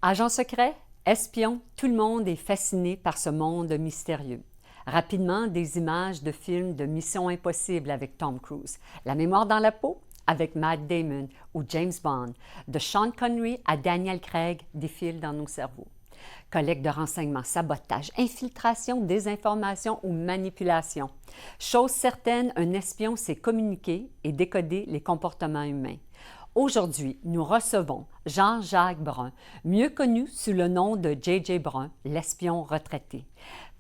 Agent secret, espion, tout le monde est fasciné par ce monde mystérieux. Rapidement, des images de films de Mission Impossible avec Tom Cruise, La mémoire dans la peau avec Matt Damon ou James Bond, de Sean Connery à Daniel Craig défilent dans nos cerveaux. Collecte de renseignements, sabotage, infiltration, désinformation ou manipulation. Chose certaine, un espion sait communiquer et décoder les comportements humains. Aujourd'hui, nous recevons Jean-Jacques Brun, mieux connu sous le nom de J.J. Brun, l'espion retraité.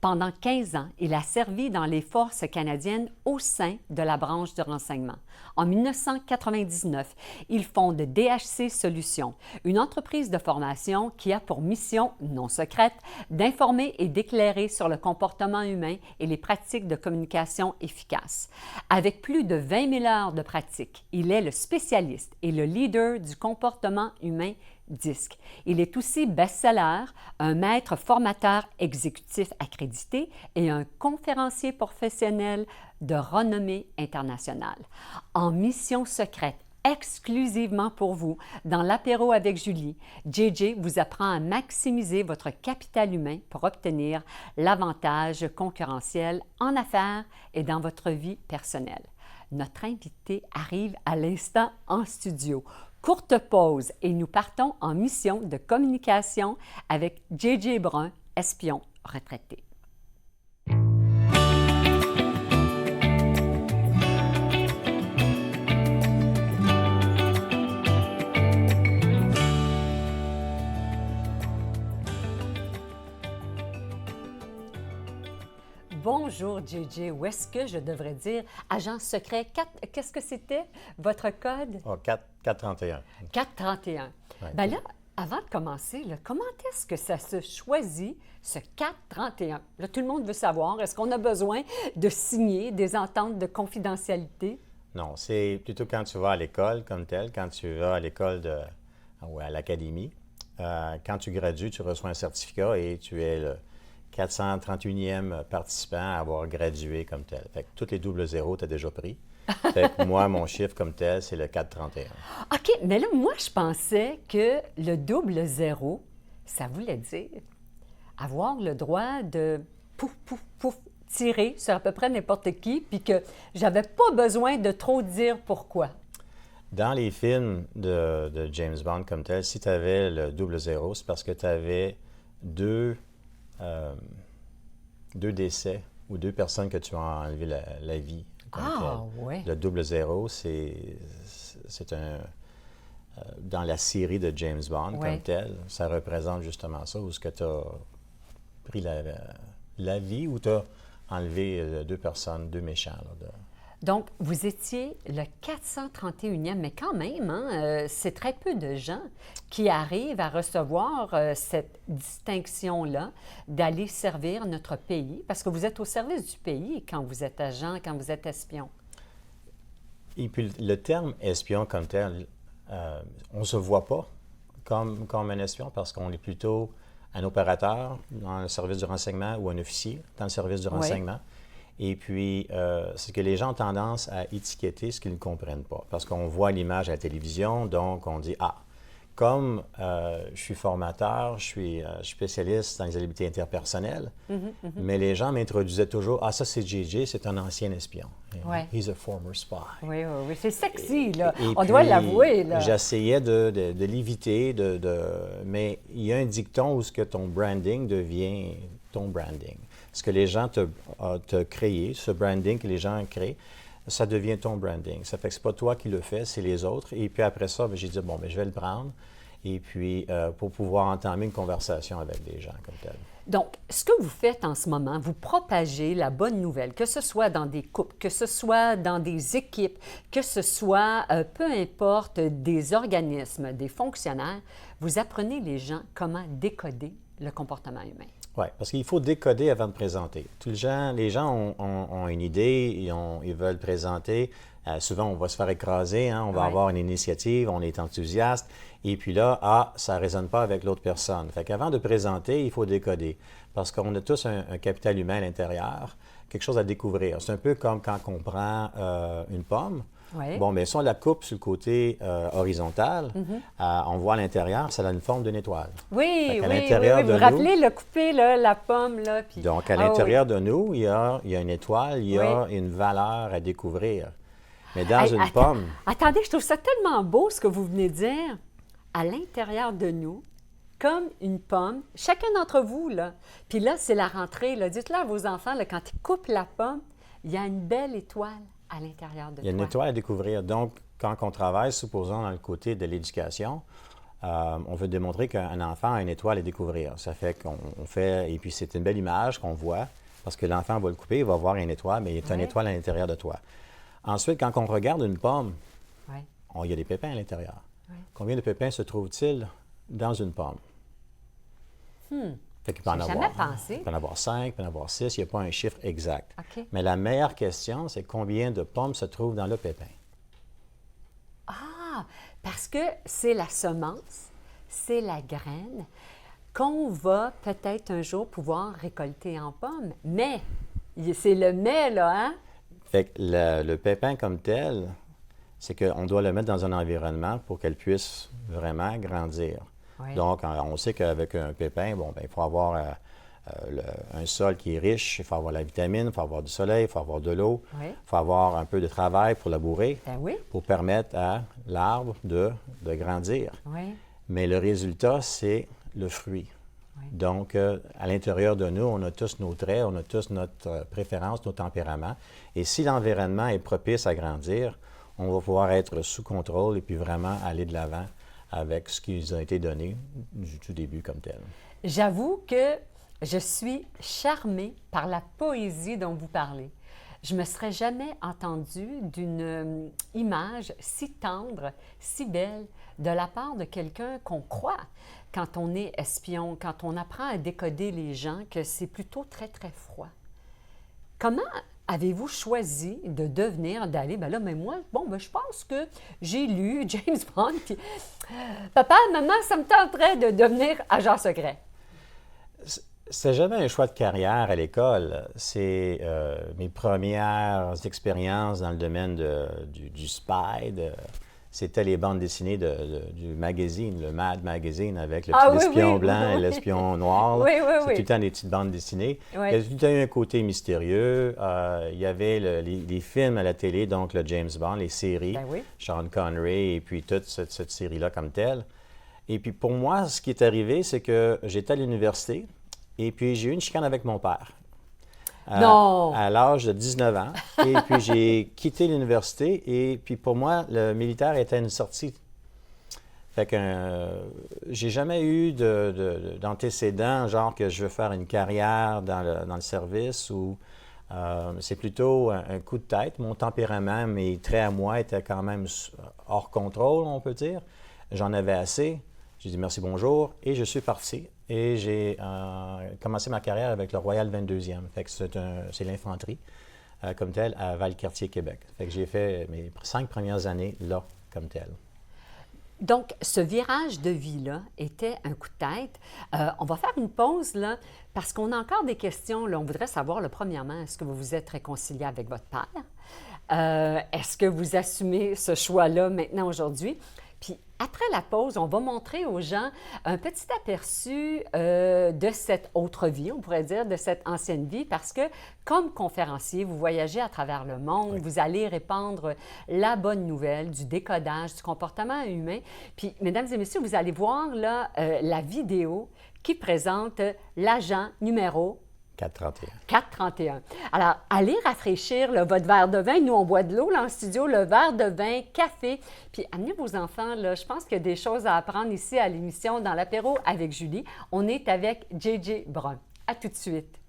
Pendant 15 ans, il a servi dans les forces canadiennes au sein de la branche de renseignement. En 1999, il fonde DHC Solutions, une entreprise de formation qui a pour mission non secrète d'informer et d'éclairer sur le comportement humain et les pratiques de communication efficaces. Avec plus de 20 000 heures de pratique, il est le spécialiste et le leader du comportement humain DISC. Il est aussi best-seller, un maître formateur exécutif accrédité et un conférencier professionnel de renommée internationale. En mission secrète, exclusivement pour vous, dans l'apéro avec Julie, JJ vous apprend à maximiser votre capital humain pour obtenir l'avantage concurrentiel en affaires et dans votre vie personnelle. Notre invité arrive à l'instant en studio. Courte pause et nous partons en mission de communication avec J.J. Brun, espion retraité. Bonjour JJ, où est-ce que je devrais dire agent secret 4, qu'est-ce que c'était votre code? Oh, 431. 431. Ouais. Bien là, avant de commencer, là, comment est-ce que ça se choisit, ce 431? Là, tout le monde veut savoir, est-ce qu'on a besoin de signer des ententes de confidentialité? Non, c'est plutôt quand tu vas à l'école comme tel, quand tu vas à l'école ou à l'académie. Quand tu gradues, tu reçois un certificat et tu es le 431e participant à avoir gradué comme tel. Fait que tous les doubles zéros, tu as déjà pris. Fait que moi, mon chiffre comme tel, c'est le 431. OK, mais là, moi, je pensais que le double zéro, ça voulait dire avoir le droit de pouf, pouf, pouf, tirer sur à peu près n'importe qui, puis que j'avais pas besoin de trop dire pourquoi. Dans les films de James Bond comme tel, si tu avais le double zéro, c'est parce que tu avais deux décès ou deux personnes que tu as enlevé la vie. Oui. Le double zéro, c'est dans la série de James Bond comme tel, ça représente justement ça, où est-ce que tu as pris la vie ou tu as enlevé deux personnes, deux méchants. Là, Donc, vous étiez le 431e, mais quand même, hein, c'est très peu de gens qui arrivent à recevoir cette distinction-là d'aller servir notre pays, parce que vous êtes au service du pays quand vous êtes agent, quand vous êtes espion. Et puis, le terme espion comme tel, on ne se voit pas comme un espion parce qu'on est plutôt un opérateur dans le service du renseignement ou un officier dans le service du renseignement. Et puis, c'est que les gens ont tendance à étiqueter ce qu'ils ne comprennent pas. Parce qu'on voit l'image à la télévision, donc on dit « Ah, comme je suis formateur, je suis spécialiste dans les habiletés interpersonnelles, mais les gens m'introduisaient toujours « Ah, ça c'est JJ, c'est un ancien espion. He's a former spy. » Oui, oui, oui. C'est sexy, là. Et on puis, doit l'avouer, là. J'essayais de l'éviter, mais il y a un dicton où ce que ton branding devient ton branding. Ce que les gens te créé, ce branding que les gens créent, ça devient ton branding. Ça fait que c'est pas toi qui le fais, c'est les autres. Et puis après ça, j'ai dit, bon, je vais le prendre. Et puis, pour pouvoir entamer une conversation avec des gens comme tel. Donc, ce que vous faites en ce moment, vous propagez la bonne nouvelle, que ce soit dans des couples, que ce soit dans des équipes, que ce soit, peu importe, des organismes, des fonctionnaires, vous apprenez les gens comment décoder le comportement humain. Oui, parce qu'il faut décoder avant de présenter. Les gens ont une idée, ils veulent présenter. Souvent, on va se faire écraser, hein, on va avoir une initiative, on est enthousiaste. Et puis là, ça ne résonne pas avec l'autre personne. Fait qu'avant de présenter, il faut décoder. Parce qu'on a tous un capital humain à l'intérieur, quelque chose à découvrir. C'est un peu comme quand on prend une pomme. Oui. Bon, mais si on la coupe sur le côté horizontal, on voit à l'intérieur, ça a une forme d'une étoile. Oui, Fait qu'à oui, l'intérieur oui, oui. de Vous vous rappelez, le couper, là, la pomme, là, puis... Donc, à Ah, l'intérieur de nous, il y a une étoile, il y a une valeur à découvrir. Mais dans une pomme... Attendez, je trouve ça tellement beau, ce que vous venez de dire. À l'intérieur de nous, comme une pomme, chacun d'entre vous, là. Puis là, c'est la rentrée, là. Dites-le à vos enfants, là, quand ils coupent la pomme, il y a une belle étoile à l'intérieur de toi. Il y a une étoile à découvrir. Donc, quand on travaille, supposons, dans le côté de l'éducation, on veut démontrer qu'un enfant a une étoile à découvrir. Ça fait qu'on fait... Et puis, c'est une belle image qu'on voit, parce que l'enfant va le couper, il va voir une étoile, mais il y a une étoile à l'intérieur de toi. Ensuite, quand on regarde une pomme, il y a des pépins à l'intérieur. Combien de pépins se trouvent-ils dans une pomme? Fait qu'il peut en avoir, jamais pensé. Il peut en avoir 5, il peut en avoir 6, il n'y a pas un chiffre exact. OK. Mais la meilleure question, c'est combien de pommes se trouvent dans le pépin? Ah, parce que c'est la semence, c'est la graine qu'on va peut-être un jour pouvoir récolter en pomme. Mais, c'est le mais, là, hein? Fait que le pépin comme tel, c'est qu'on doit le mettre dans un environnement pour qu'elle puisse vraiment grandir. Oui. Donc, on sait qu'avec un pépin, il faut avoir un sol qui est riche, il faut avoir la vitamine, il faut avoir du soleil, il faut avoir de l'eau, il faut avoir un peu de travail pour labourer, pour permettre à l'arbre de grandir. Oui. Mais le résultat, c'est le fruit. Oui. Donc, à l'intérieur de nous, on a tous nos traits, on a tous notre préférence, nos tempéraments. Et si l'environnement est propice à grandir, on va pouvoir être sous contrôle et puis vraiment aller de l'avant avec ce qui nous a été donné du tout début comme tel. J'avoue que je suis charmée par la poésie dont vous parlez. Je ne me serais jamais entendue d'une image si tendre, si belle, de la part de quelqu'un qu'on croit quand on est espion, quand on apprend à décoder les gens, que c'est plutôt très, très froid. Comment avez-vous choisi de devenir, d'aller, bien là, mais moi, je pense que j'ai lu James Bond, puis papa, maman, ça me tenterait de devenir agent secret. C'était jamais un choix de carrière à l'école. C'est mes premières expériences dans le domaine du spy. C'était les bandes dessinées du magazine, le Mad Magazine, avec le petit espion blanc et l'espion noir. C'est tout le temps des petites bandes dessinées. Il y a tout le temps eu un côté mystérieux. Il y avait les films à la télé, donc le James Bond, les séries, Sean Connery et puis toute cette série-là comme telle. Et puis pour moi, ce qui est arrivé, c'est que j'étais à l'université et puis j'ai eu une chicane avec mon père. À l'âge de 19 ans. Et puis, j'ai quitté l'université. Et puis, pour moi, le militaire était une sortie. Fait que j'ai jamais eu d'antécédent, genre que je veux faire une carrière dans le service ou c'est plutôt un coup de tête. Mon tempérament, mes traits à moi étaient quand même hors contrôle, on peut dire. J'en avais assez. J'ai dit merci, bonjour, et je suis parti. Et j'ai commencé ma carrière avec le Royal 22e. Fait que c'est l'infanterie, comme telle, à Valcartier, Québec. Fait que j'ai fait mes 5 premières années là, comme telle. Donc, ce virage de vie-là était un coup de tête. On va faire une pause, là, parce qu'on a encore des questions. Là. On voudrait savoir, là, premièrement, est-ce que vous vous êtes réconcilié avec votre père? Est-ce que vous assumez ce choix-là maintenant, aujourd'hui? Puis après la pause, on va montrer aux gens un petit aperçu de cette autre vie, on pourrait dire, de cette ancienne vie, parce que comme conférencier, vous voyagez à travers le monde, vous allez répandre la bonne nouvelle du décodage, du comportement humain. Puis, mesdames et messieurs, vous allez voir là, la vidéo qui présente l'agent numéro 431. 431. Alors, allez rafraîchir là, votre verre de vin. Nous, on boit de l'eau là, en studio, le verre de vin, café. Puis, amenez vos enfants. Là, je pense qu'il y a des choses à apprendre ici à l'émission dans l'apéro avec Julie. On est avec J.J. Brun. À tout de suite.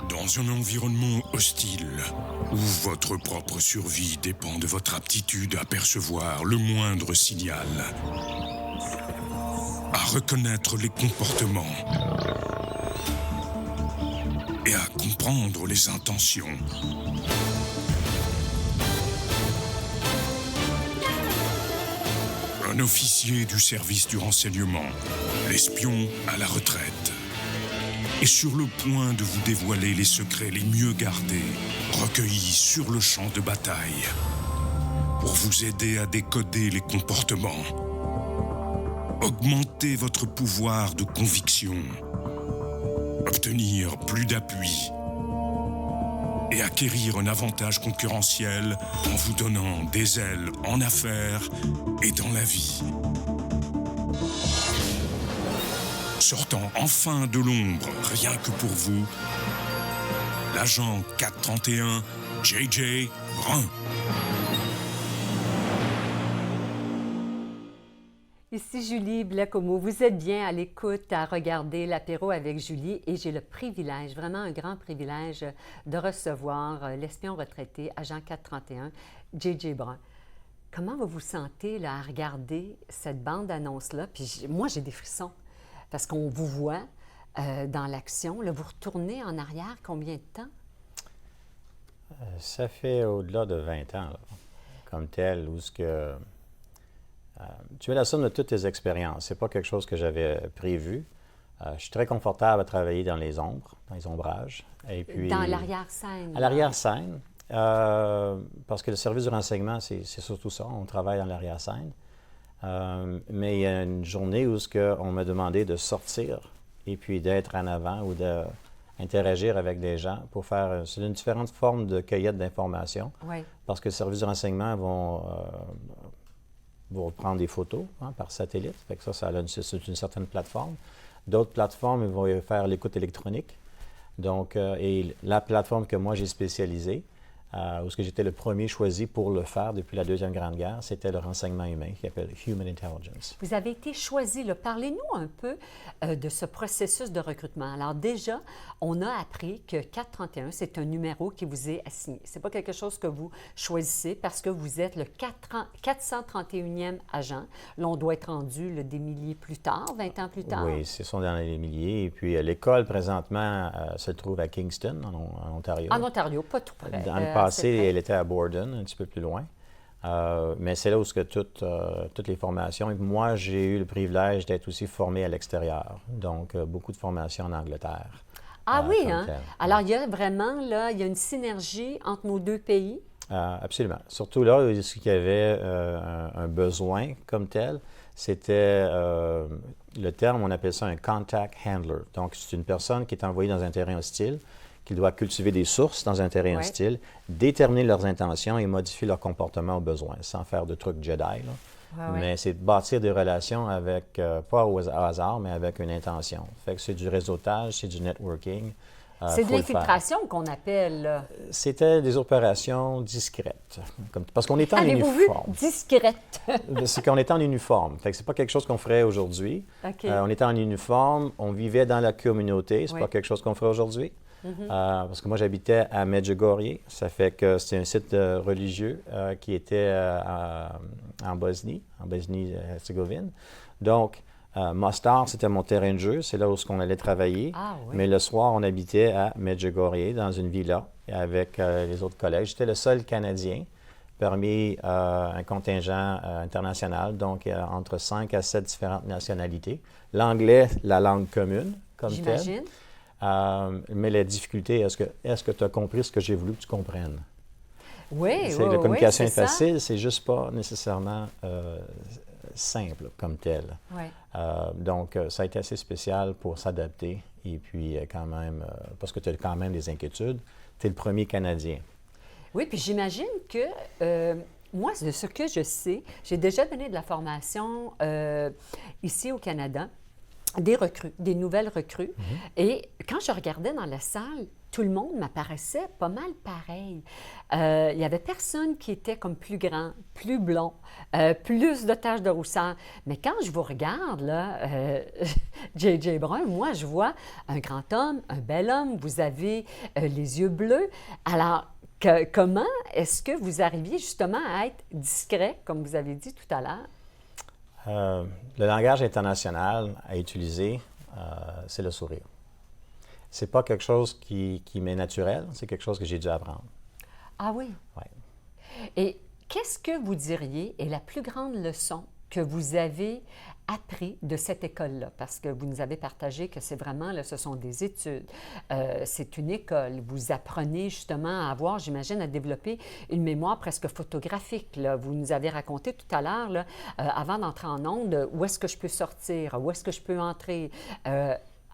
Dans un environnement hostile, où votre propre survie dépend de votre aptitude à percevoir le moindre signal, à reconnaître les comportements et à comprendre les intentions. Un officier du service du renseignement, l'espion à la retraite, est sur le point de vous dévoiler les secrets les mieux gardés, recueillis sur le champ de bataille, pour vous aider à décoder les comportements, augmenter votre pouvoir de conviction, obtenir plus d'appui et acquérir un avantage concurrentiel en vous donnant des ailes en affaires et dans la vie. Sortant enfin de l'ombre, rien que pour vous, l'agent 431, J.J. Brun. Ici Julie Blacomo. Vous êtes bien à l'écoute, à regarder l'apéro avec Julie et j'ai le privilège, vraiment un grand privilège, de recevoir l'espion retraité, agent 431, J.J. Brun. Comment vous vous sentez là, à regarder cette bande-annonce-là? Puis moi, j'ai des frissons parce qu'on vous voit dans l'action. Là, vous retournez en arrière combien de temps? Ça fait au-delà de 20 ans, là, comme tel, où ce que... tu es la somme de toutes tes expériences. Ce n'est pas quelque chose que j'avais prévu. Je suis très confortable à travailler dans les ombres, dans les ombrages. Et puis, dans l'arrière-scène? À l'arrière-scène, parce que le service du renseignement, c'est surtout ça. On travaille dans l'arrière-scène. Mais il y a une journée où on m'a demandé de sortir et puis d'être en avant ou d'interagir avec des gens pour faire... C'est une différente forme de cueillette d'informations. Oui. Parce que le service du renseignement vont prendre des photos par satellite. Fait que c'est une certaine plateforme. D'autres plateformes ils vont faire l'écoute électronique. Donc, et la plateforme que moi j'ai spécialisée, où j'étais le premier choisi pour le faire depuis la Deuxième Grande Guerre, c'était le renseignement humain, qui s'appelle Human Intelligence. Vous avez été choisi. Parlez-nous un peu de ce processus de recrutement. Alors déjà, on a appris que 431, c'est un numéro qui vous est assigné. Ce n'est pas quelque chose que vous choisissez parce que vous êtes le 431e agent. Là, on doit être rendu des milliers plus tard, 20 ans plus tard. Oui, ce sont dans les milliers. Et puis l'école, présentement, se trouve à Kingston, en Ontario. En Ontario, pas tout près. Dans le passé, elle était à Borden, un petit peu plus loin. Mais c'est là où toutes les formations. Et moi, j'ai eu le privilège d'être aussi formé à l'extérieur. Donc, beaucoup de formations en Angleterre. Ah oui, hein? Alors, il y a vraiment, là, il y a une synergie entre nos deux pays? Absolument. Surtout là, où il y avait un besoin comme tel, c'était le terme, on appelle ça un contact handler. Donc, c'est une personne qui est envoyée dans un terrain hostile, qui doit cultiver des sources dans un terrain hostile, déterminer leurs intentions et modifier leur comportement au besoin, sans faire de trucs Jedi. Là. Mais c'est de bâtir des relations avec, pas au hasard, mais avec une intention. Fait que c'est du réseautage, c'est du networking. C'est de l'infiltration qu'on appelle, là. C'était des opérations discrètes. Parce qu'on était en uniforme. Avez-vous vu? Discrète. C'est qu'on était en uniforme. Fait que c'est pas quelque chose qu'on ferait aujourd'hui. Okay. On était en uniforme, on vivait dans la communauté. C'est pas quelque chose qu'on ferait aujourd'hui. Parce que moi, j'habitais à Medjugorje. Ça fait que c'est un site religieux qui était en Bosnie-Herzégovine. Donc, Mostar, c'était mon terrain de jeu. C'est là où on allait travailler. Ah, oui. Mais le soir, on habitait à Medjugorje, dans une villa, avec les autres collègues. J'étais le seul Canadien parmi un contingent international, donc entre 5 à 7 différentes nationalités. L'anglais, la langue commune, comme telle. J'imagine. Mais la difficulté, est-ce que tu as compris ce que j'ai voulu que tu comprennes? Oui, La communication est ça. facile, c'est juste pas nécessairement simple comme tel. Oui. Donc, ça a été assez spécial pour s'adapter. Et puis, quand même, parce que tu as quand même des inquiétudes, tu es le premier Canadien. Oui, puis j'imagine que moi, de ce que je sais, j'ai déjà donné de la formation ici au Canada. Des recrues, des nouvelles recrues. Et quand je regardais dans la salle, tout le monde m'apparaissait pas mal pareil. Il n'y avait personne qui était comme plus grand, plus blond, plus de taches de rousseur. Mais quand je vous regarde, là, J.J. Brun, moi, je vois un grand homme, un bel homme, vous avez les yeux bleus. Alors, comment est-ce que vous arriviez justement à être discret, comme vous avez dit tout à l'heure? Le langage international à utiliser, c'est le sourire. c'est pas quelque chose qui m'est naturel, c'est quelque chose que j'ai dû apprendre. Ah oui? Ouais. Et qu'est-ce que vous diriez est la plus grande leçon que vous avez appris de cette école-là? Parce que vous nous avez partagé que c'est vraiment, là, ce sont des études, c'est une école. Vous apprenez justement à avoir, j'imagine, à développer une mémoire presque photographique, là. Vous nous avez raconté tout à l'heure, là, avant d'entrer en onde, où est-ce que je peux sortir, où est-ce que je peux entrer.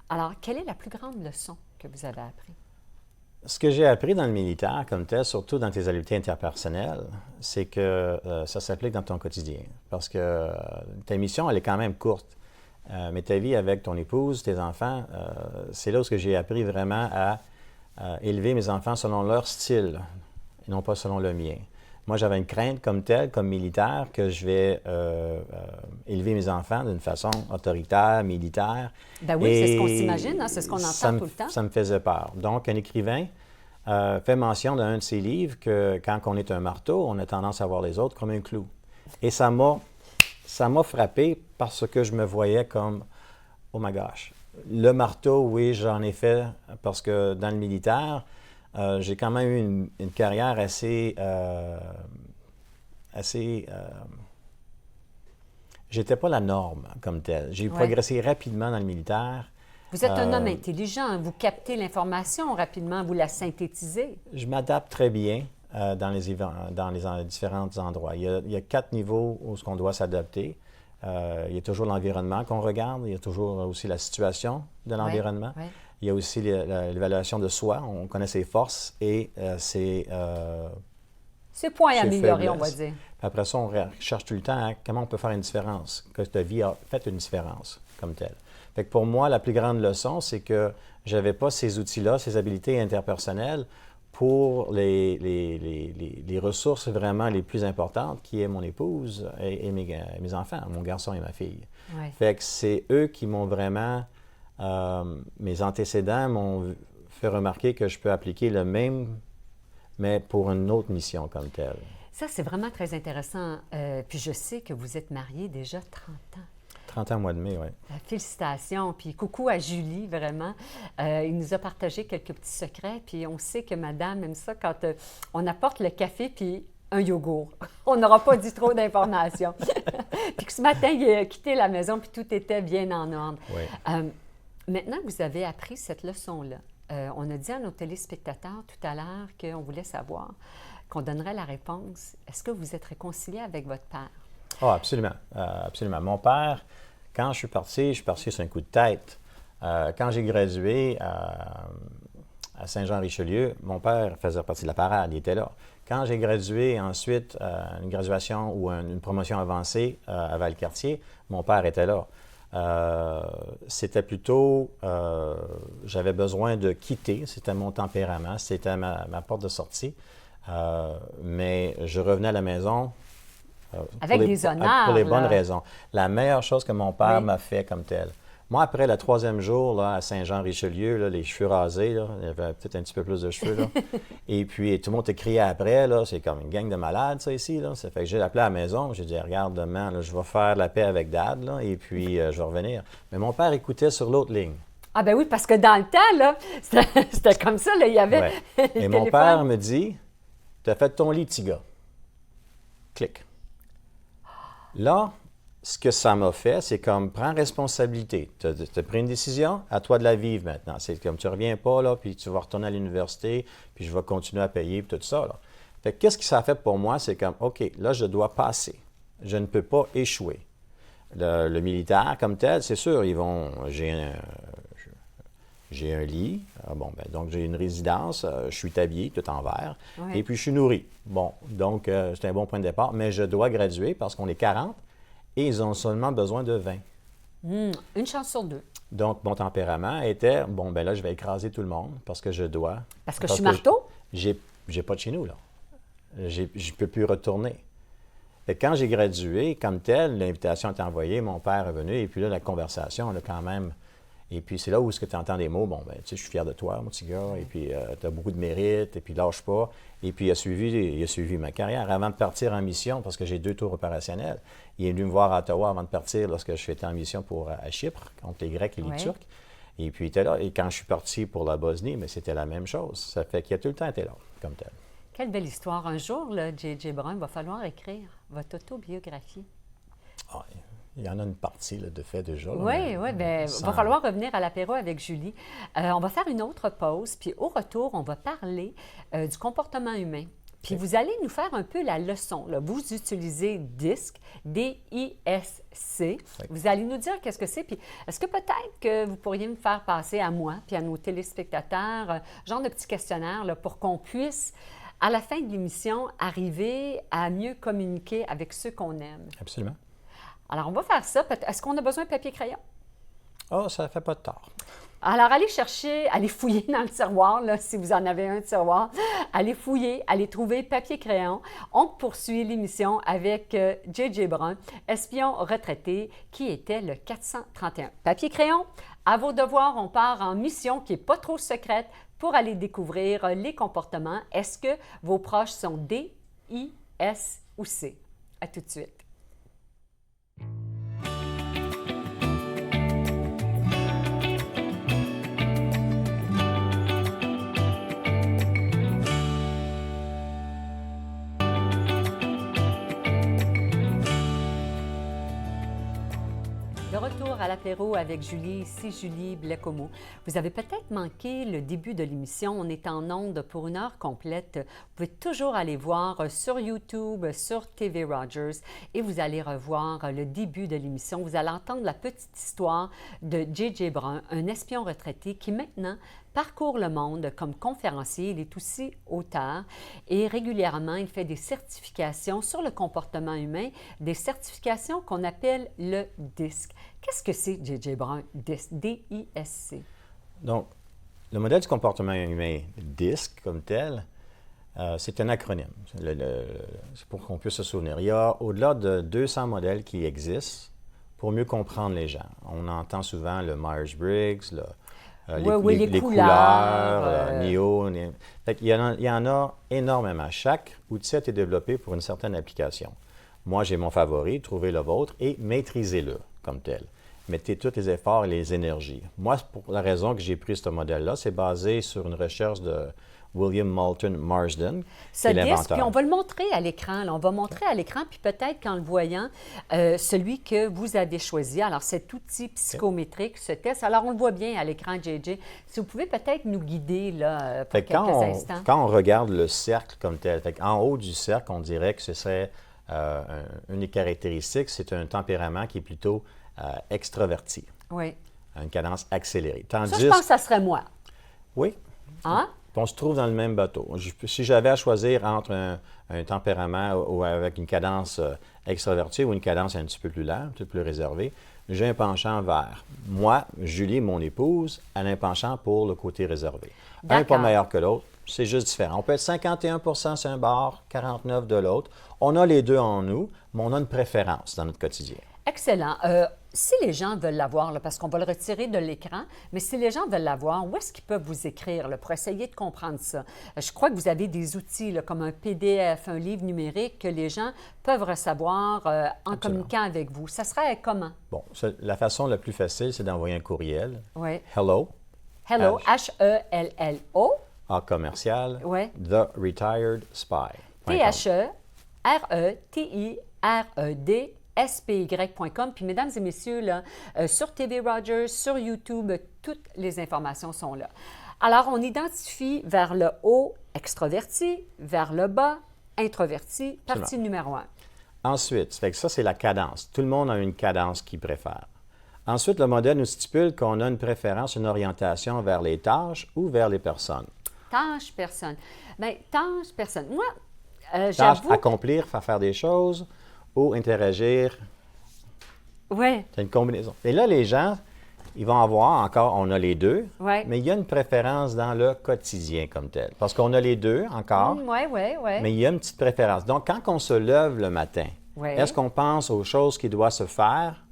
Alors, quelle est la plus grande leçon que vous avez appris? Ce que j'ai appris dans le militaire, comme tel, surtout dans tes habiletés interpersonnelles, c'est que ça s'applique dans ton quotidien. Parce que ta mission, elle est quand même courte. Mais ta vie avec ton épouse, tes enfants, c'est là où j'ai appris vraiment à élever mes enfants selon leur style et non pas selon le mien. Moi, j'avais une crainte comme telle, comme militaire, que je vais élever mes enfants d'une façon autoritaire, militaire. Ben oui, c'est ce qu'on s'imagine, hein, c'est ce qu'on entend tout le temps. Ça me faisait peur. Donc, un écrivain fait mention d'un de ses livres que quand on est un marteau, on a tendance à voir les autres comme un clou. Et ça m'a frappé parce que je me voyais comme, oh my gosh. Le marteau, oui, j'en ai fait parce que dans le militaire, j'ai quand même eu une carrière assez j'étais pas la norme comme telle. J'ai progressé rapidement dans le militair. Vous êtes un homme intelligent, vous captez l'information rapidement, vous la synthétisez. Je m'adapte très bien dans les différents endroits. Il y a 4 niveaux où on doit s'adapter. Il y a toujours l'environnement qu'on regarde, il y a toujours aussi la situation de l'environnement. Oui. Il y a aussi l'évaluation de soi. On connaît ses forces et ses points à améliorer, faiblesses. On va dire. Puis après ça, on cherche tout le temps à comment on peut faire une différence, que ta vie a fait une différence comme telle. Fait que pour moi, la plus grande leçon, c'est que je n'avais pas ces outils-là, ces habiletés interpersonnelles pour les ressources vraiment les plus importantes, qui est mon épouse et mes enfants, mon garçon et ma fille. Ouais. Fait que c'est eux qui m'ont vraiment... mes antécédents m'ont fait remarquer que je peux appliquer le même, mais pour une autre mission comme telle. Ça, c'est vraiment très intéressant. Puis je sais que vous êtes mariés déjà 30 ans. 30 ans, mois de mai, oui. Félicitations. Puis coucou à Julie, vraiment. Il nous a partagé quelques petits secrets. Puis on sait que madame aime ça quand on apporte le café puis un yogourt. On n'aura pas dit trop d'informations. Puis que ce matin, il a quitté la maison puis tout était bien en ordre. Oui. Maintenant que vous avez appris cette leçon-là, on a dit à nos téléspectateurs tout à l'heure qu'on voulait savoir, qu'on donnerait la réponse. Est-ce que vous êtes réconcilié avec votre père? Oh, absolument. Absolument. Mon père, quand je suis parti sur un coup de tête. Quand j'ai gradué à Saint-Jean-Richelieu, mon père faisait partie de la parade, il était là. Quand j'ai gradué ensuite, une graduation ou une promotion avancée à Valcartier, mon père était là. C'était plutôt, j'avais besoin de quitter, c'était mon tempérament, c'était ma porte de sortie. Mais je revenais à la maison avec des honneurs. Pour les bonnes raisons. La meilleure chose que mon père m'a fait comme tel. Moi, après le 3e jour là, à Saint-Jean-Richelieu, là, les cheveux rasés, là, il y avait peut-être un petit peu plus de cheveux. Là. Et puis, tout le monde te criait après. Là, c'est comme une gang de malades, ça, ici. Là. Ça fait que j'ai appelé à la maison. J'ai dit, regarde, demain, là, je vais faire la paix avec Dad, là, et puis je vais revenir. Mais mon père écoutait sur l'autre ligne. Ah ben oui, parce que dans le temps, là, c'était comme ça, là, il y avait... Ouais. Et mon père me dit, tu as fait ton lit, petit gars. Clic. Là, ce que ça m'a fait, c'est comme, prends responsabilité. Tu as pris une décision, à toi de la vivre maintenant. C'est comme, tu ne reviens pas, là, puis tu vas retourner à l'université, puis je vais continuer à payer, puis tout ça, là. Fait que qu'est-ce que ça a fait pour moi? C'est comme, OK, là, je dois passer. Je ne peux pas échouer. Le militaire, comme tel, c'est sûr, j'ai un lit, donc j'ai une résidence, je suis habillé tout en vert, et puis je suis nourri. Bon, donc c'est un bon point de départ, mais je dois graduer parce qu'on est 40 et ils ont seulement besoin de 20. Une chance sur 2. Donc, mon tempérament était, là, je vais écraser tout le monde parce que je dois. Parce que je suis marteau? J'ai pas de chez nous, là. Je ne peux plus retourner. Et quand j'ai gradué, comme tel, l'invitation est envoyée, mon père est venu, et puis là, la conversation, là, quand même... Et puis, c'est là où tu entends des mots, tu sais, je suis fier de toi, mon petit gars, et puis tu as beaucoup de mérite, et puis lâche pas. Et puis, il a suivi ma carrière. Avant de partir en mission, parce que j'ai 2 tours opérationnels, il est venu me voir à Ottawa avant de partir lorsque je suis été en mission à Chypre, contre les Grecs et les Turcs. Et puis, il était là. Et quand je suis parti pour la Bosnie, mais c'était la même chose. Ça fait qu'il a tout le temps été là, comme tel. Quelle belle histoire. Un jour, là, J.J. Brun, il va falloir écrire votre autobiographie. Ah, il y en a une partie là, de fait déjà. Là, Oui, oui, bien, il va falloir revenir à l'apéro avec Julie. On va faire une autre pause, puis au retour, on va parler du comportement humain. Puis vous allez nous faire un peu la leçon. Là. Vous utilisez DISC, D-I-S-C. Oui. Vous allez nous dire qu'est-ce que c'est. Puis est-ce que peut-être que vous pourriez me faire passer à moi puis à nos téléspectateurs, genre de petit questionnaire là, pour qu'on puisse, à la fin de l'émission, arriver à mieux communiquer avec ceux qu'on aime. Absolument. Alors, on va faire ça. Est-ce qu'on a besoin de papier-crayon? Ah, ça ne fait pas de tort. Alors, allez chercher, allez fouiller dans le tiroir, là, si vous en avez un tiroir. Allez fouiller, allez trouver papier-crayon. On poursuit l'émission avec J.J. Brun, espion retraité, qui était le 431. Papier-crayon, à vos devoirs, on part en mission qui n'est pas trop secrète pour aller découvrir les comportements. Est-ce que vos proches sont D, I, S ou C? À tout de suite. De retour à l'apéro avec Julie, ici Julie Blecomo. Vous avez peut-être manqué le début de l'émission. On est en ondes pour une heure complète. Vous pouvez toujours aller voir sur YouTube, sur TV Rogers et vous allez revoir le début de l'émission. Vous allez entendre la petite histoire de J.J. Brun, un espion retraité qui maintenant parcourt le monde comme conférencier. Il est aussi auteur et régulièrement, il fait des certifications sur le comportement humain, des certifications qu'on appelle le DISC. Qu'est-ce que c'est, J.J. Brun, DISC, D-I-S-C? Donc, le modèle du comportement humain, DISC comme tel, c'est un acronyme. C'est pour qu'on puisse se souvenir. Il y a au-delà de 200 modèles qui existent pour mieux comprendre les gens. On entend souvent le Myers-Briggs, les couleurs, NIO. Il y en a énormément. Chaque outil a été développé pour une certaine application. Moi, j'ai mon favori, trouvez le vôtre et maîtrisez-le comme tel. Mettez tous les efforts et les énergies. Moi, pour la raison que j'ai pris ce modèle-là, c'est basé sur une recherche de William Moulton Marsden, ce disque, puis on va le montrer à l'écran. Là. On va montrer à l'écran, puis peut-être qu'en le voyant, celui que vous avez choisi. Alors, cet outil psychométrique, ce test, alors on le voit bien à l'écran, JJ. Si vous pouvez peut-être nous guider là, pour quelques instants. Quand on regarde le cercle comme tel, en haut du cercle, on dirait que ce serait une des caractéristiques, c'est un tempérament qui est plutôt extraverti. Oui. Une cadence accélérée. Tandis... Ça, je pense que ça serait moi. Oui. Hein? On se trouve dans le même bateau. Si j'avais à choisir entre un tempérament ou avec une cadence extravertie ou une cadence un petit peu plus lente, un petit peu plus réservée, j'ai un penchant vers. Moi, Julie, mon épouse, elle a un penchant pour le côté réservé. Un pas meilleur que l'autre, c'est juste différent. On peut être 51 sur un bord, 49 de l'autre. On a les deux en nous, mais on a une préférence dans notre quotidien. Excellent. Si les gens veulent l'avoir, là, parce qu'on va le retirer de l'écran, mais si les gens veulent l'avoir, où est-ce qu'ils peuvent vous écrire là, pour essayer de comprendre ça? Je crois que vous avez des outils là, comme un PDF, un livre numérique que les gens peuvent recevoir en communiquant avec vous. Ça serait comment? Bon, la façon la plus facile, c'est d'envoyer un courriel. Oui. Hello. Hello, H-E-L-L-O. A commercial. Oui. The Retired Spy. T-H-E-R-E-T-I-R-E-D. spy.com. Puis, mesdames et messieurs, là, sur TV Rogers, sur YouTube, toutes les informations sont là. Alors, on identifie vers le haut, extraverti, vers le bas, introverti, partie numéro 1. Ensuite, ça, c'est la cadence. Tout le monde a une cadence qu'il préfère. Ensuite, le modèle nous stipule qu'on a une préférence, une orientation vers les tâches ou vers les personnes. Tâches, personnes. Bien, tâches, personnes. Moi, tâches, j'avoue... accomplir, faire des choses... ou interagir. Oui. C'est une combinaison. Et là, les gens, ils vont avoir encore, on a les deux, mais il y a une préférence dans le quotidien comme tel. Parce qu'on a les deux encore, mais il y a une petite préférence. Donc, quand on se lève le matin, est-ce qu'on pense aux choses qui doivent se faire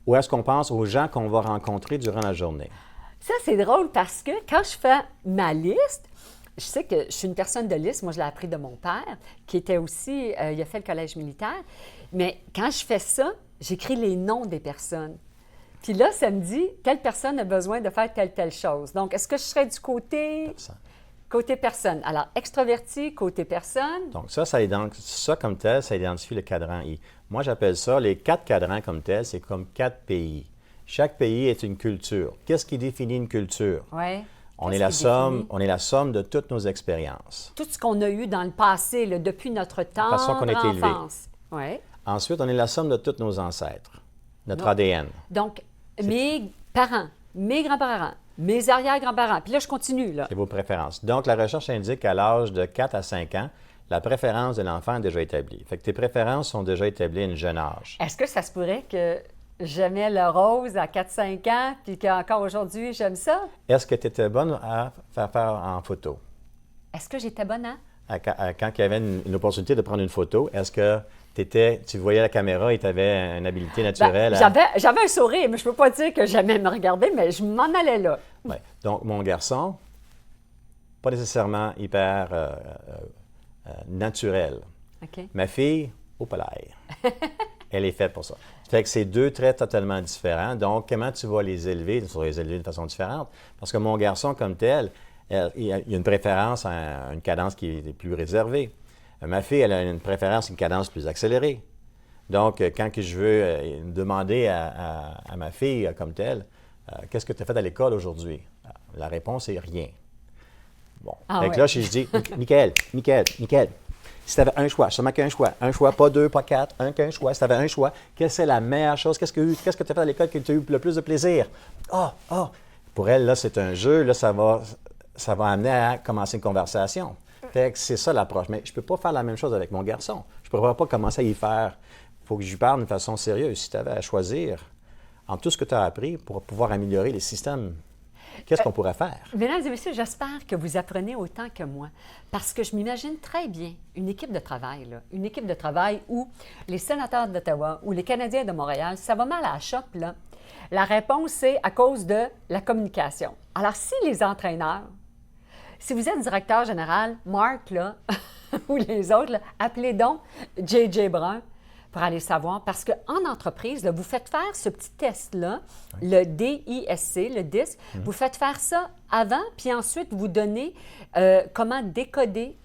ou est-ce qu'on pense aux gens qu'on va rencontrer durant la journée? Ça, c'est drôle parce que quand je fais ma liste, je sais que je suis une personne de liste. Moi, je l'ai appris de mon père, qui était aussi, il a fait le collège militaire. Mais quand je fais ça, j'écris les noms des personnes. Puis là, ça me dit, telle personne a besoin de faire telle chose. Donc, est-ce que je serais du côté personne? Alors, extraverti, côté personne. Donc, ça comme tel, ça identifie le cadran I. Moi, j'appelle ça, les 4 cadrans comme tel, c'est comme 4 pays. Chaque pays est une culture. Qu'est-ce qui définit une culture? Oui. On est la somme de toutes nos expériences. Tout ce qu'on a eu dans le passé, là, depuis notre temps façon qu'on a été élevé. Ouais. Ensuite, on est la somme de tous nos ancêtres, notre ADN. Donc, mes parents, mes grands-parents, mes arrière-grands-parents. Puis là, je continue. Là. C'est vos préférences. Donc, la recherche indique qu'à l'âge de 4 à 5 ans, la préférence de l'enfant est déjà établie. Fait que tes préférences sont déjà établies à un jeune âge. Est-ce que ça se pourrait que j'aimais le rose à 4-5 ans, puis qu'encore aujourd'hui, j'aime ça? Est-ce que tu étais bonne à faire en photo? Est-ce que j'étais bonne à? Quand il y avait une opportunité de prendre une photo, est-ce que tu voyais la caméra et tu avais une habileté naturelle? J'avais un sourire, mais je ne peux pas dire que j'aimais me regarder, mais je m'en allais là. Ouais. Donc, mon garçon, pas nécessairement hyper naturel. OK. Ma fille, au palais. Elle est faite pour ça. Ça fait que c'est 2 traits totalement différents. Donc, comment tu vas les élever? Tu vas les élever de façon différente. Parce que mon garçon, comme tel, il a une préférence à une cadence qui est plus réservée. Ma fille, elle a une préférence à une cadence plus accélérée. Donc, quand je veux demander à ma fille comme telle, qu'est-ce que tu as fait à l'école aujourd'hui? La réponse est rien. Bon. Fait que là, je dis, Michael, si tu avais un choix, seulement qu'un choix, pas 2, pas 4, qu'un choix, si tu avais un choix, quelle c'est la meilleure chose? Qu'est-ce que tu as fait à l'école que tu as eu le plus de plaisir? Pour elle, là, c'est un jeu, là, ça va amener à commencer une conversation. Fait que c'est ça l'approche. Mais je ne peux pas faire la même chose avec mon garçon. Je ne pourrais pas commencer à y faire. Il faut que je lui parle d'une façon sérieuse. Si tu avais à choisir entre tout ce que tu as appris pour pouvoir améliorer les systèmes, qu'est-ce qu'on pourrait faire? Mesdames et messieurs, j'espère que vous apprenez autant que moi, parce que je m'imagine très bien une équipe de travail, une équipe de travail où les sénateurs d'Ottawa ou les Canadiens de Montréal, ça va mal à la shop, là. La réponse, c'est à cause de la communication. Alors, si les entraîneurs, si vous êtes directeur général, Marc, là, ou les autres, là, appelez donc J.J. Brun pour aller savoir. Parce qu'en entreprise, là, vous faites faire ce petit test-là, le DISC, le DISC. Vous faites faire ça avant, puis ensuite, vous donnez comment décoder,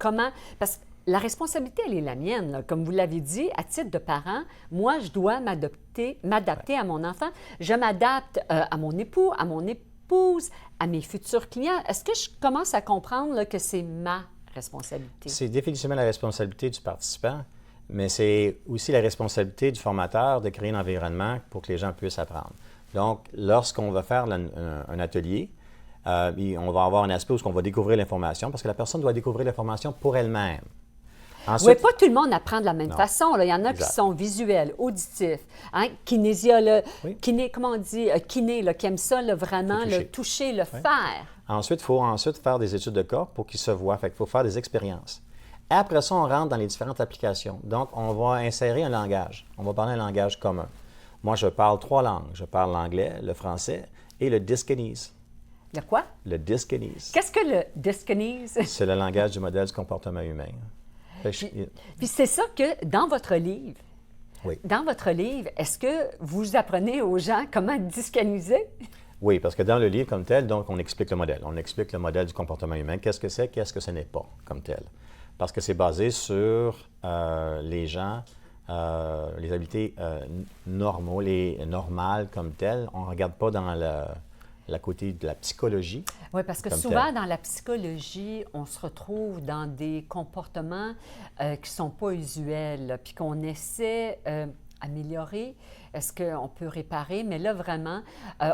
parce que la responsabilité, elle est la mienne. Là. Comme vous l'avez dit, à titre de parent, moi, je dois m'adapter à mon enfant. Je m'adapte à mon époux, à mon épouse, à mes futurs clients. Est-ce que je commence à comprendre là, que c'est ma responsabilité? C'est définitivement la responsabilité du participant, mais c'est aussi la responsabilité du formateur de créer un environnement pour que les gens puissent apprendre. Donc, lorsqu'on va faire un atelier, on va avoir un aspect où on va découvrir l'information, parce que la personne doit découvrir l'information pour elle-même. Ensuite, oui, pas tout le monde apprend de la même façon. Là. Il y en a qui sont visuels, auditifs, comment on dit, kiné, là, qui aiment ça là, vraiment, le toucher, le faire. Ensuite, il faut faire des études de cas pour qu'ils se voient. Fait qu'il faut faire des expériences. Après ça, on rentre dans les différentes applications. Donc, on va insérer un langage. On va parler un langage commun. Moi, je parle 3 langues. Je parle l'anglais, le français et le discanese. Le quoi? Le discanese. Qu'est-ce que le discanese? C'est le langage du modèle du comportement humain. Puis c'est ça que dans votre livre, est-ce que vous apprenez aux gens comment discaniser? Oui, parce que dans le livre comme tel, donc, on explique le modèle. On explique le modèle du comportement humain. Qu'est-ce que c'est, qu'est-ce que ce n'est pas comme tel. Parce que c'est basé sur les gens, les habiletés normaux, les normales comme telles. On ne regarde pas dans la côté de la psychologie. Oui, parce que souvent, dans la psychologie, on se retrouve dans des comportements qui ne sont pas usuels, puis qu'on essaie d'améliorer. Est-ce qu'on peut réparer? Mais là, vraiment,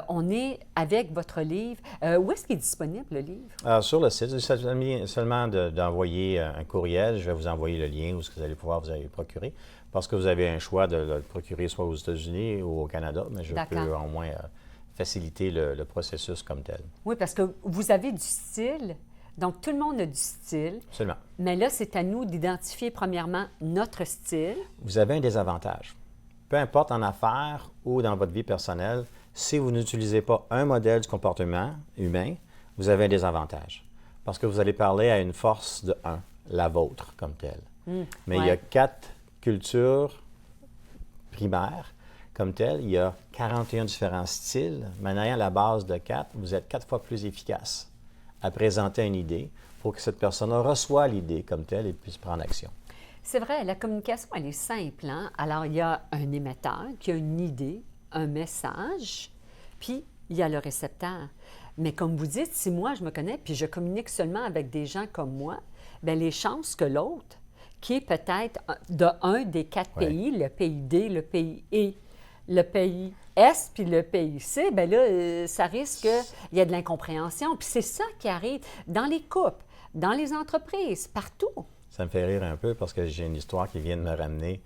on est avec votre livre. Où est-ce qu'il est disponible, le livre? Sur le site. Seulement d'envoyer un courriel. Je vais vous envoyer le lien où vous allez pouvoir vous aller procurer. Parce que vous avez un choix de le procurer soit aux États-Unis ou au Canada, mais je peux au moins faciliter le processus comme tel. Oui, parce que vous avez du style. Donc, tout le monde a du style. Absolument. Mais là, c'est à nous d'identifier, premièrement, notre style. Vous avez un désavantage. Peu importe en affaires ou dans votre vie personnelle, si vous n'utilisez pas un modèle du comportement humain, vous avez un désavantage. Parce que vous allez parler à une force de 1, la vôtre comme telle. Mais il y a 4 cultures primaires comme tel, il y a 41 différents styles, mais en ayant la base de 4, vous êtes 4 fois plus efficace à présenter une idée pour que cette personne reçoive l'idée comme telle et puisse prendre action. C'est vrai, la communication, elle est simple. Hein? Alors, il y a un émetteur qui a une idée, un message, puis il y a le récepteur. Mais comme vous dites, si moi, je me connais, puis je communique seulement avec des gens comme moi, bien, les chances que l'autre, qui est peut-être de un des 4 pays, le pays D, le pays E, le pays S, puis le pays C, bien là, ça risque qu'il y ait de l'incompréhension. Puis c'est ça qui arrive dans les couples, dans les entreprises, partout. Ça me fait rire un peu parce que j'ai une histoire qui vient de me ramener.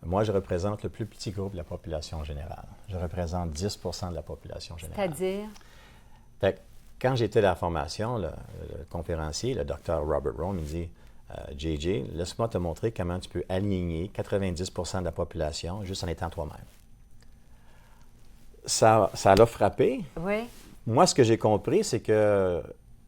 Moi, je représente le plus petit groupe de la population générale. Je représente 10 de la population générale. C'est-à-dire? Fait que quand j'étais à la formation, le conférencier, le docteur Robert Rowe, il dit « JJ, laisse-moi te montrer comment tu peux aligner 90 de la population juste en étant toi-même. » Ça l'a frappé. Oui. Moi, ce que j'ai compris, c'est que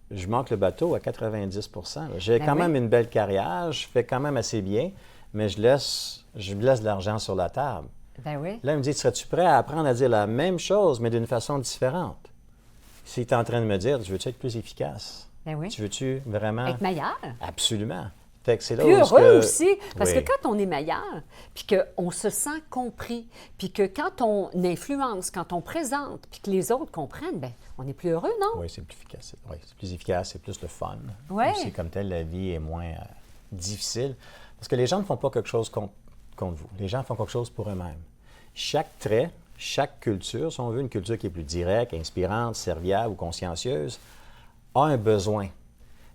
je manque le bateau à 90 là. J'ai quand même une belle carrière, je fais quand même assez bien, mais je laisse de l'argent sur la table. Ben oui. Là, il me dit, serais-tu prêt à apprendre à dire la même chose, mais d'une façon différente? S'il est en train de me dire, tu veux-tu être plus efficace? Ben oui. Tu veux-tu vraiment... Être meilleur. Absolument. Fait que c'est là Plus où heureux aussi, parce Oui. que quand on est meilleur, puis qu'on se sent compris, puis que quand on influence, quand on présente, puis que les autres comprennent, bien, on est plus heureux, non? Oui, c'est plus efficace. Oui, c'est plus efficace, c'est plus le fun. Oui. Aussi, comme tel, la vie est moins difficile. Parce que les gens ne font pas quelque chose contre vous. Les gens font quelque chose pour eux-mêmes. Chaque trait, chaque culture, si on veut une culture qui est plus directe, inspirante, serviable ou consciencieuse, a un besoin.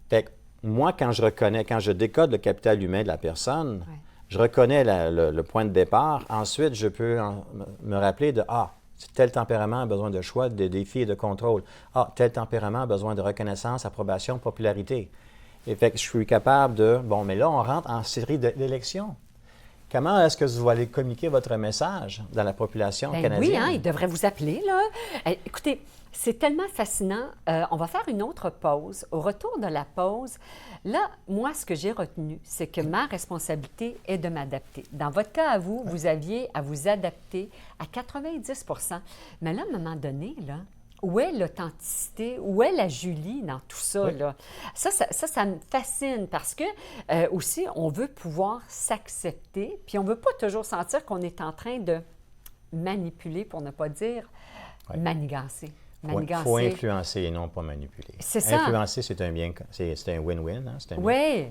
Fait que moi, quand je décode le capital humain de la personne, je reconnais le point de départ. Ensuite, je peux me rappeler de tel tempérament a besoin de choix, de défis et de contrôle. Tel tempérament a besoin de reconnaissance, approbation, popularité. Et fait que je suis capable de... Bon, mais là, on rentre en série d'élections. Comment est-ce que vous allez communiquer votre message dans la population canadienne? Oui, hein, il devrait vous appeler, là. Écoutez, c'est tellement fascinant. On va faire une autre pause. Au retour de la pause, là, moi, ce que j'ai retenu, c'est que ma responsabilité est de m'adapter. Dans votre cas, à vous, vous aviez à vous adapter à 90 %. Mais là, à un moment donné, là, où est l'authenticité? Où est la Julie dans tout ça? Oui. Là? Ça me fascine parce que aussi, on veut pouvoir s'accepter, puis on ne veut pas toujours sentir qu'on est en train de manipuler, pour ne pas dire manigancer. Il faut influencer et non pas manipuler. C'est ça. Influencer, c'est un bien, c'est un win-win. Hein?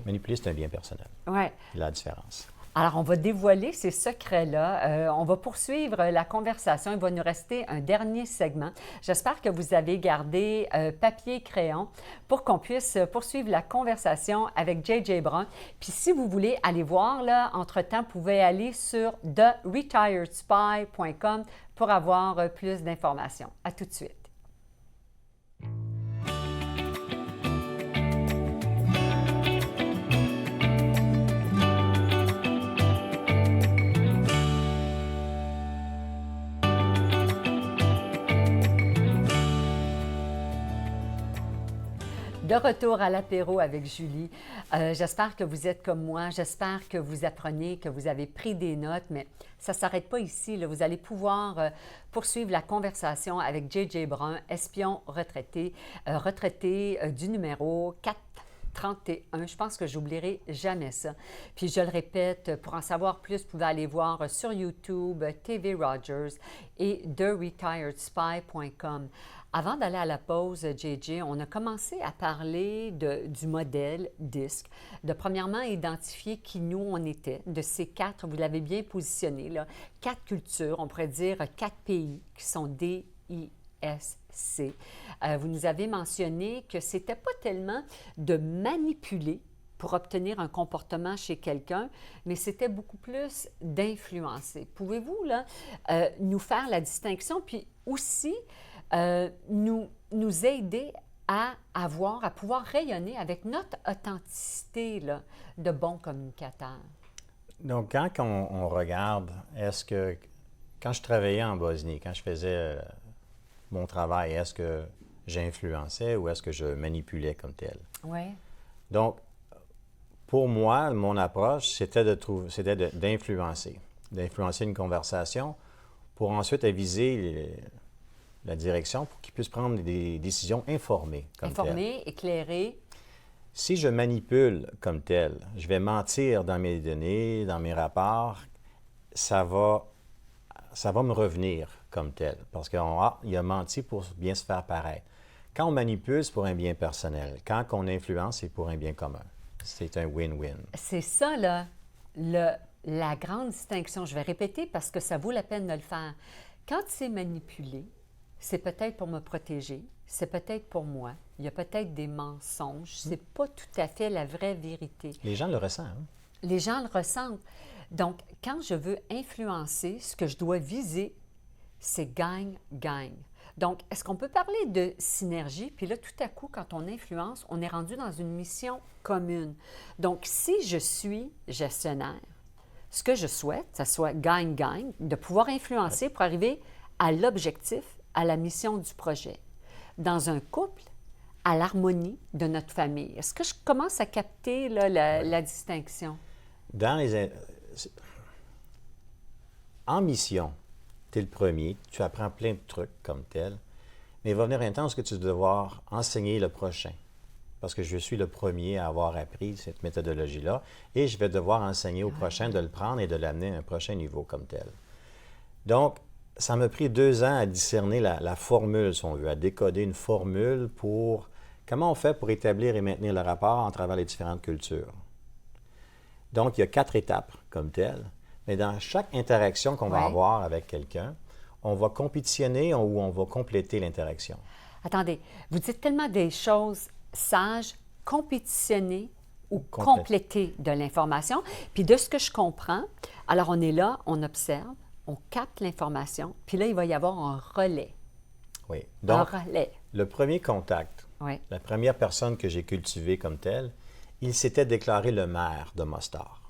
Manipuler, c'est un bien personnel. Oui. C'est la différence. Alors, on va dévoiler ces secrets-là. On va poursuivre la conversation. Il va nous rester un dernier segment. J'espère que vous avez gardé papier et crayon pour qu'on puisse poursuivre la conversation avec J.J. Brun. Puis si vous voulez aller voir, là, entre-temps, vous pouvez aller sur theretiredspy.com pour avoir plus d'informations. À tout de suite. De retour à l'apéro avec Julie. J'espère que vous êtes comme moi. J'espère que vous apprenez, que vous avez pris des notes, mais ça ne s'arrête pas ici. Là. Vous allez pouvoir poursuivre la conversation avec J.J. Brun, espion retraité, du numéro 431. Je pense que j'oublierai jamais ça. Puis je le répète, pour en savoir plus, vous pouvez aller voir sur YouTube, TV Rogers et theretiredspy.com. Avant d'aller à la pause, JJ, on a commencé à parler du modèle DISC, de premièrement identifier qui nous on était, de ces 4, vous l'avez bien positionné, là, 4 cultures, on pourrait dire 4 pays qui sont DISC. Vous nous avez mentionné que ce n'était pas tellement de manipuler pour obtenir un comportement chez quelqu'un, mais c'était beaucoup plus d'influencer. Pouvez-vous là, nous faire la distinction, puis aussi nous aider à pouvoir rayonner avec notre authenticité là, de bons communicateurs? Donc, quand on regarde, quand je travaillais en Bosnie, quand je faisais mon travail, est-ce que j'influençais ou est-ce que je manipulais comme tel? Oui. Donc, pour moi, mon approche, c'était d'influencer une conversation pour ensuite aviser la direction pour qu'ils puissent prendre des décisions informées. Informées, éclairées. Si je manipule comme tel, je vais mentir dans mes données, dans mes rapports, ça va me revenir comme tel, parce qu'il a menti pour bien se faire paraître. Quand on manipule, c'est pour un bien personnel. Quand on influence, c'est pour un bien commun. C'est un win-win. C'est ça, là, la grande distinction. Je vais répéter parce que ça vaut la peine de le faire. Quand c'est manipulé, c'est peut-être pour me protéger, c'est peut-être pour moi. Il y a peut-être des mensonges. C'est pas tout à fait la vraie vérité. Les gens le ressentent. Hein? Les gens le ressentent. Donc, quand je veux influencer, ce que je dois viser, c'est gagne-gagne. Donc, est-ce qu'on peut parler de synergie? Puis là, tout à coup, quand on influence, on est rendu dans une mission commune. Donc, si je suis gestionnaire, ce que je souhaite, ça soit gagne-gagne, de pouvoir influencer pour arriver à l'objectif, à la mission du projet. Dans un couple, à l'harmonie de notre famille. Est-ce que je commence à capter là, la distinction? En mission, tu es le premier, tu apprends plein de trucs comme tel, mais il va venir un temps où tu vas devoir enseigner le prochain, parce que je suis le premier à avoir appris cette méthodologie-là, et je vais devoir enseigner au prochain de le prendre et de l'amener à un prochain niveau comme tel. Donc, ça m'a pris 2 ans à discerner la formule, si on veut, à décoder une formule pour comment on fait pour établir et maintenir le rapport en travers les différentes cultures. Donc, il y a 4 étapes comme telles. Mais dans chaque interaction qu'on va avoir avec quelqu'un, on va compétitionner ou on va compléter l'interaction. Attendez, vous dites tellement des choses sages, compétitionner ou compléter de l'information. Puis de ce que je comprends, alors on est là, on observe, on capte l'information, puis là, il va y avoir un relais. Oui. Donc, un relais. Le premier contact, la première personne que j'ai cultivée comme telle, il s'était déclaré le maire de Mostar.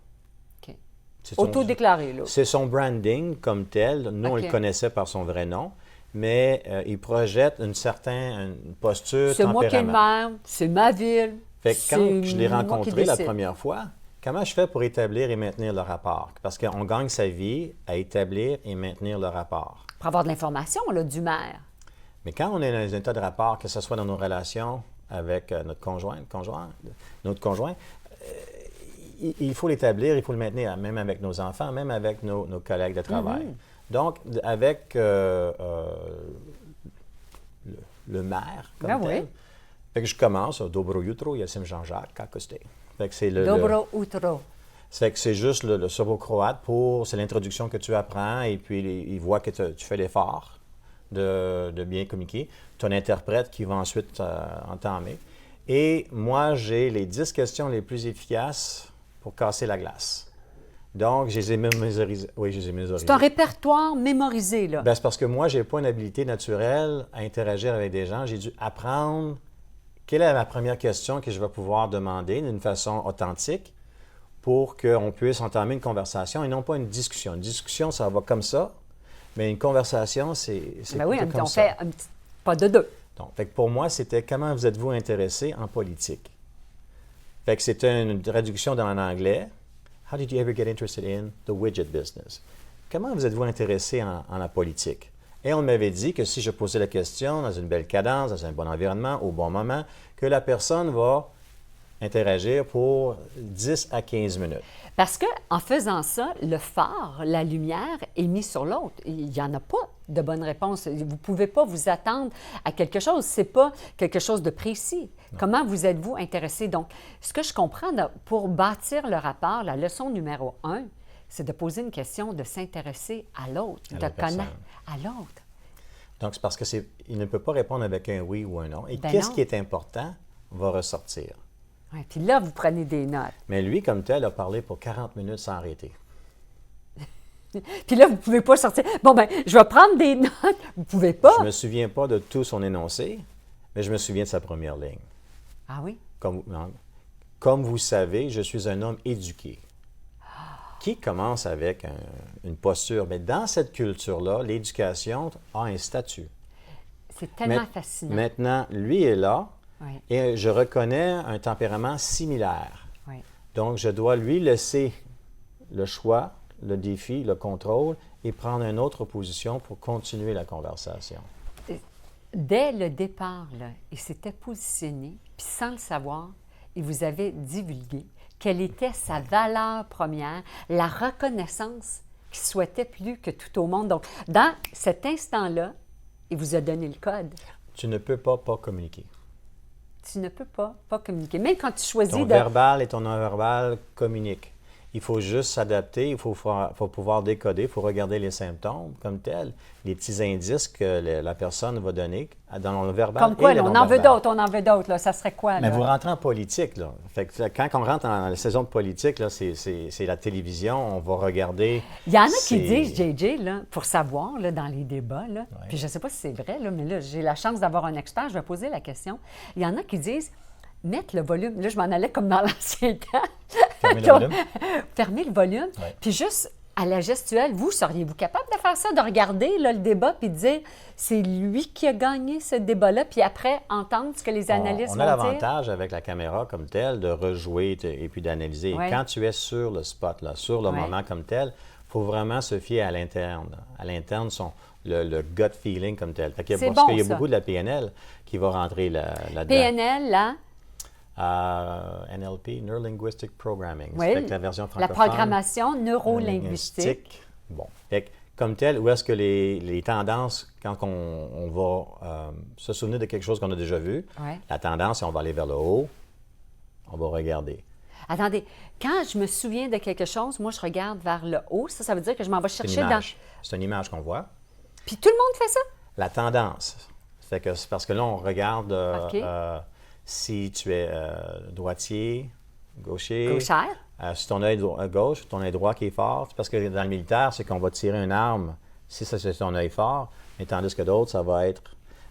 Autodéclaré, là. C'est son branding comme tel. Nous, on le connaissait par son vrai nom, mais il projette une certaine posture, c'est tempérament. moi qui est le maire, c'est ma ville. Fait que quand je l'ai rencontré la première fois, comment je fais pour établir et maintenir le rapport? Parce qu'on gagne sa vie à établir et maintenir le rapport. Pour avoir de l'information, là, du maire. Mais quand on est dans un état de rapport, que ce soit dans nos relations avec notre conjoint, il faut l'établir, il faut le maintenir, même avec nos enfants, même avec nos collègues de travail. Donc, avec le maire, comme tel, fait que je commence, Dobro jutro, Yasim Jean-Jacques, Kakoste. Fait que c'est Dobro utro. C'est que c'est juste le serbo-croate c'est l'introduction que tu apprends, et puis il voit que tu fais l'effort de bien communiquer. Tu as un interprète qui va ensuite entamer. Et moi, j'ai les 10 questions les plus efficaces pour casser la glace. Donc, je les ai mémorisées. Oui, je les ai mémorisées. C'est un répertoire mémorisé, là. Bien, c'est parce que moi, je n'ai pas une habilité naturelle à interagir avec des gens. J'ai dû apprendre quelle est la première question que je vais pouvoir demander d'une façon authentique pour qu'on puisse entamer une conversation et non pas une discussion. Une discussion, ça va comme ça, mais une conversation, c'est ben oui, comme on ça. fait un petit pas de deux. Donc, fait que pour moi, c'était comment vous êtes-vous intéressé en politique? Fait que c'était une traduction dans l'anglais. How did you ever get interested in the widget business? Comment vous êtes-vous intéressé en la politique? Et on m'avait dit que si je posais la question dans une belle cadence, dans un bon environnement, au bon moment, que la personne va interagir pour 10 à 15 minutes. Parce qu'en faisant ça, le phare, la lumière est mis sur l'autre. Il n'y en a pas de bonne réponse. Vous ne pouvez pas vous attendre à quelque chose. Ce n'est pas quelque chose de précis. Non. Comment vous êtes-vous intéressé? Donc, ce que je comprends, pour bâtir le rapport, la leçon numéro 1, c'est de poser une question, de s'intéresser à l'autre, de connaître à l'autre. Donc, c'est parce qu'il ne peut pas répondre avec un oui ou un non. Et qu'est-ce qui est important va ressortir. Ouais, puis là, vous prenez des notes. Mais lui, comme tel, a parlé pour 40 minutes sans arrêter. Puis là, vous ne pouvez pas sortir. Bon, bien, je vais prendre des notes. Vous ne pouvez pas. Je ne me souviens pas de tout son énoncé, mais je me souviens de sa première ligne. Ah oui? Comme vous savez, je suis un homme éduqué. Qui commence avec une posture. Mais dans cette culture-là, l'éducation a un statut. C'est tellement fascinant. Maintenant, lui est là. Oui. Et je reconnais un tempérament similaire. Oui. Donc, je dois lui laisser le choix, le défi, le contrôle et prendre une autre position pour continuer la conversation. Dès le départ, là, il s'était positionné, puis sans le savoir, il vous avait divulgué quelle était sa valeur première, la reconnaissance qu'il souhaitait plus que tout au monde. Donc, dans cet instant-là, il vous a donné le code. Tu ne peux pas communiquer. Tu ne peux pas communiquer. Même quand tu choisis Ton verbal et ton non-verbal communiquent. Il faut juste s'adapter, il faut pouvoir décoder, il faut regarder les symptômes comme tels, les petits indices que la personne va donner dans le verbal. Comme quoi, et le on en veut non-verbal. d'autres, là. Ça serait quoi, là? Mais vous rentrez en politique, là. Fait que quand on rentre dans la saison de politique, là, c'est la télévision, on va regarder... Il y en a qui disent, JJ, là, pour savoir, là, dans les débats, là, puis je ne sais pas si c'est vrai, là, mais là, j'ai la chance d'avoir un expert, je vais poser la question. Il y en a qui disent, mettre le volume, là, je m'en allais comme dans l'ancien temps. Fermer le volume. Fermer le volume, puis juste... À la gestuelle, vous, seriez-vous capable de faire ça, de regarder là, le débat puis de dire c'est lui qui a gagné ce débat-là, puis après entendre ce que les analystes on vont a dire? l'avantage avec la caméra comme telle de rejouer et puis d'analyser. Ouais. Quand tu es sur le spot, là, sur le moment comme tel, il faut vraiment se fier à l'interne. À l'interne, le gut feeling comme tel. Parce qu'il y a beaucoup de la PNL qui va rentrer là-dedans. PNL, là? NLP, Neurolinguistic Programming. Oui, C'est la version la francophone. programmation neurolinguistique. Bon. Fait que, comme tel, où est-ce que les tendances, quand on va se souvenir de quelque chose qu'on a déjà vu, la tendance, c'est on va aller vers le haut, on va regarder. Attendez, quand je me souviens de quelque chose, moi, je regarde vers le haut. Ça veut dire que je m'en vais chercher C'est une image qu'on voit. Puis tout le monde fait ça? La tendance. Fait que c'est parce que là, on regarde si tu es droitier, gaucher. Gauchère. Si ton œil gauche, ton œil droit qui est fort. C'est parce que dans le militaire, c'est qu'on va tirer une arme si ça, c'est ton œil fort, mais tandis que d'autres, ça va être...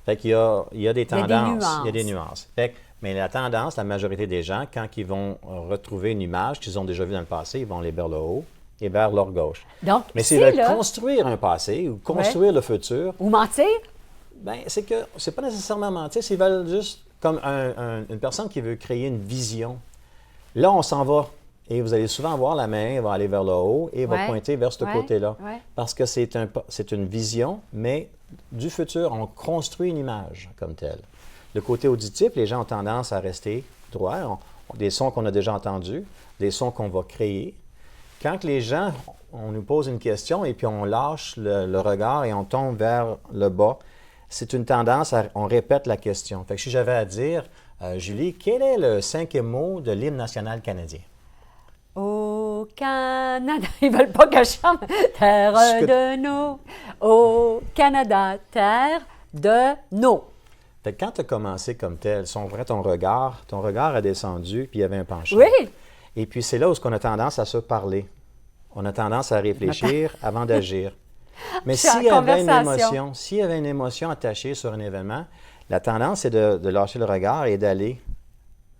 Fait qu'il y a des tendances. Il y a des nuances. Fait que, mais la tendance, la majorité des gens, quand ils vont retrouver une image qu'ils ont déjà vue dans le passé, ils vont aller vers le haut et vers leur gauche. Donc, mais s'ils veulent construire un passé ou construire le futur... Ou mentir? Bien, c'est que c'est pas nécessairement mentir. S'ils veulent juste, comme une personne qui veut créer une vision, là, on s'en va. Et vous allez souvent voir la main va aller vers le haut et va pointer vers ce côté-là. Parce que c'est une vision, mais du futur, on construit une image comme telle. Le côté auditif, les gens ont tendance à rester droit. Des sons qu'on a déjà entendus, des sons qu'on va créer. Quand les gens, on nous pose une question et puis on lâche le regard et on tombe vers le bas, c'est une tendance on répète la question. Fait que si j'avais à dire, Julie, quel est le 5e mot de l'hymne national canadien? Au Canada, ils veulent pas que je chante. Terre de nos. Au Canada, terre de nos. Fait que quand tu as commencé comme tel, ton regard a descendu, puis il y avait un penchant. Oui. Et puis c'est là où on a tendance à se parler. On a tendance à réfléchir avant d'agir. Mais s'il y avait une émotion attachée sur un événement, la tendance, c'est de lâcher le regard et d'aller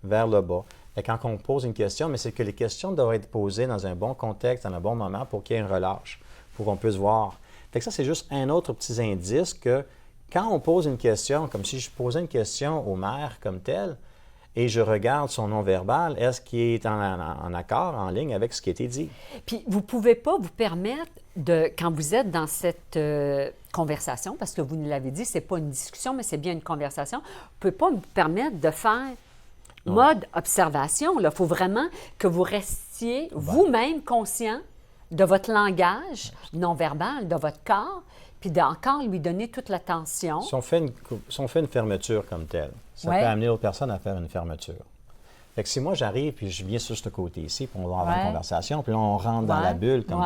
vers le bas. Et quand on pose une question, mais c'est que les questions doivent être posées dans un bon contexte, dans un bon moment, pour qu'il y ait un relâche, pour qu'on puisse voir. Fait que ça, c'est juste un autre petit indice que quand on pose une question, comme si je posais une question au maire comme tel, et je regarde son non-verbal, est-ce qu'il est en accord, en ligne avec ce qui a été dit? Puis, vous ne pouvez pas vous permettre quand vous êtes dans cette conversation, parce que vous nous l'avez dit, ce n'est pas une discussion, mais c'est bien une conversation, vous ne pouvez pas vous permettre de faire mode observation. Il faut vraiment que vous restiez vous-même conscient de votre langage non-verbal, de votre corps, puis d'encore lui donner toute l'attention. Si on fait une fermeture comme telle, ça peut amener l'autre personne à faire une fermeture. Fait que si moi j'arrive puis je viens sur ce côté ici, puis on va avoir une conversation, puis là on rentre dans la bulle comme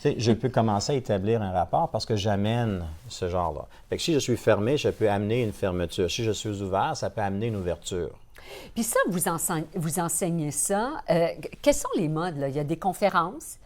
tel, je peux commencer à établir un rapport parce que j'amène ce genre-là. Fait que si je suis fermé, je peux amener une fermeture. Si je suis ouvert, ça peut amener une ouverture. Puis ça, vous enseignez ça. Quels sont les modes, là? Il y a des conférences,